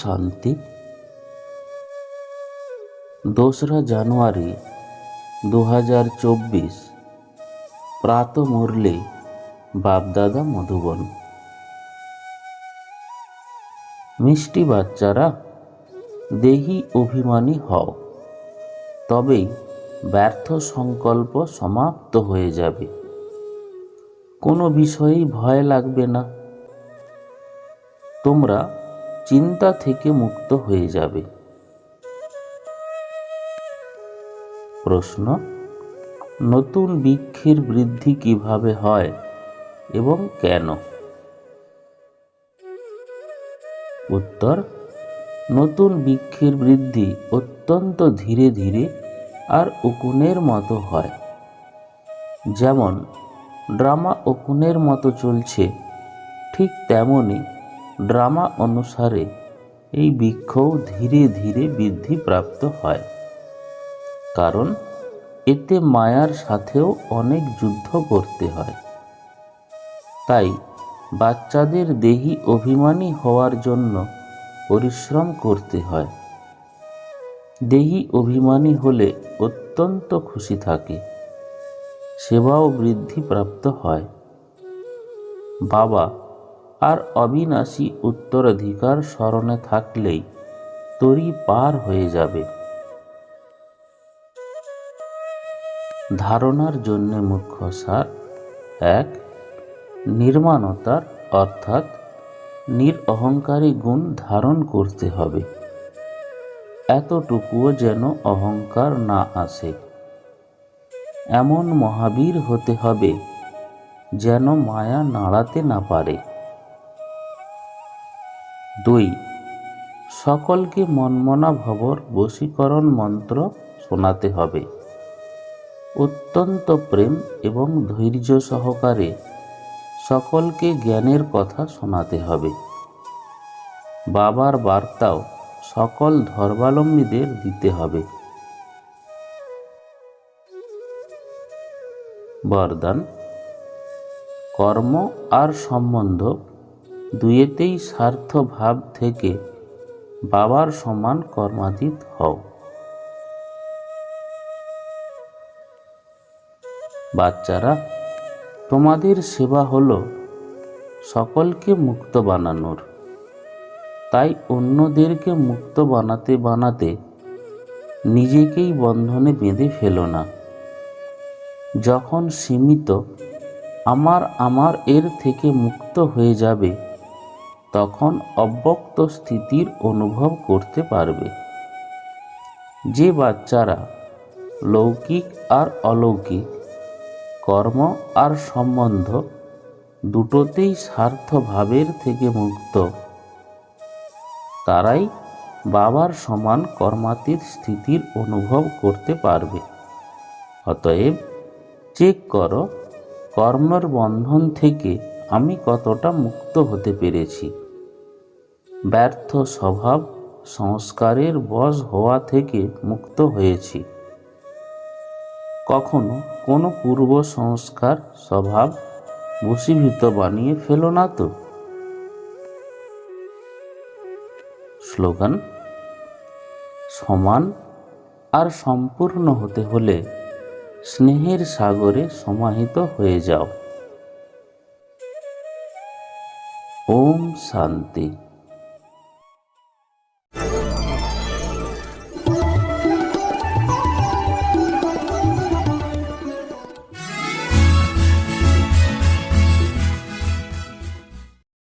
শান্তি। 2রা জানুয়ারি 2024 প্রাত মুরলি বাপদাদা মধুবন। মিষ্টি বাচ্চারা, দেহি অভিমানী হও, তবেই ব্যর্থ সংকল্প সমাপ্ত হয়ে যাবে। কোনো বিষয়েই ভয় লাগবে না, তোমরা চিন্তা থেকে মুক্ত হয়ে যাবে। প্রশ্ন: নতুন বৃক্ষের বৃদ্ধি কিভাবে হয় এবং কেন? উত্তর: নতুন বৃক্ষের বৃদ্ধি অত্যন্ত ধীরে ধীরে আর উকুনের মতো হয়। যেমন ড্রামা উকুনের মতো চলছে, ঠিক তেমনি ড্রামা অনুসারে এই বৃক্ষও ধীরে ধীরে বৃদ্ধি প্রাপ্ত হয়। কারণ এতে মায়ার সাথেও অনেক যুদ্ধ করতে হয়। তাই বাচ্চাদের দেহি অভিমানী হওয়ার জন্য পরিশ্রম করতে হয়। দেহি অভিমানী হলে অত্যন্ত খুশি থাকে, সেবাও বৃদ্ধি প্রাপ্ত হয়। বাবা আর অবিনাশী উত্তরাধিকার স্মরণে থাকলেই তরি পার হয়ে যাবে। ধারণার জন্য মুখ্য সার: 1. নির্মাণতার অর্থাৎ নিরঅহংকারী গুণ ধারণ করতে হবে, এতটুকুও যেন অহংকার না আসে। এমন মহাবীর হতে হবে যেন মায়া নাড়াতে না পারে। 2. সকলকে মনমনা ভবর বশীকরণ মন্ত্র শোনাতে হবে। অত্যন্ত প্রেম এবং ধৈর্য সহকারে সকলকে জ্ঞানের কথা শোনাতে হবে। বাবার বার্তাও সকল ধর্মাবলম্বীদের দিতে হবে। বরদান: কর্ম আর সম্বন্ধ দুয়েতেই স্বার্থ ভাব থেকে বাবার সমান কর্মাতীত হও। বাচ্চারা, তোমাদের সেবা হলো সকলকে মুক্ত বানানোর। তাই অন্যদেরকে মুক্ত বানাতে বানাতে নিজেকেই বন্ধনে বেঁধে ফেলো না। যখন সীমিত আমার এর থেকে মুক্ত হয়ে যাবে, তখন অব্যক্ত স্থিতির অনুভব করতে পারবে। যে বাচ্চারা লৌকিক আর অলৌকিক, কর্ম আর সম্বন্ধ দুটোতেই স্বার্থ ভাবের থেকে মুক্ত, তারাই বাবার সমান কর্মাতীত স্থিতির অনুভব করতে পারবে। অতএব চেক করো, কর্মের বন্ধন থেকে আমি কতটা মুক্ত হতে পেরেছি। ব্যর্থ স্বভাব সংস্কারের বশ হওয়া থেকে মুক্ত হয়েছি। কখনো কোনো পূর্ব সংস্কার স্বভাব বশীভূত বানিয়ে ফেলো না তো। স্লোগান: সমান আর সম্পূর্ণ হতে হলে স্নেহের সাগরে সমাহিত হয়ে যাও। ওম শান্তি।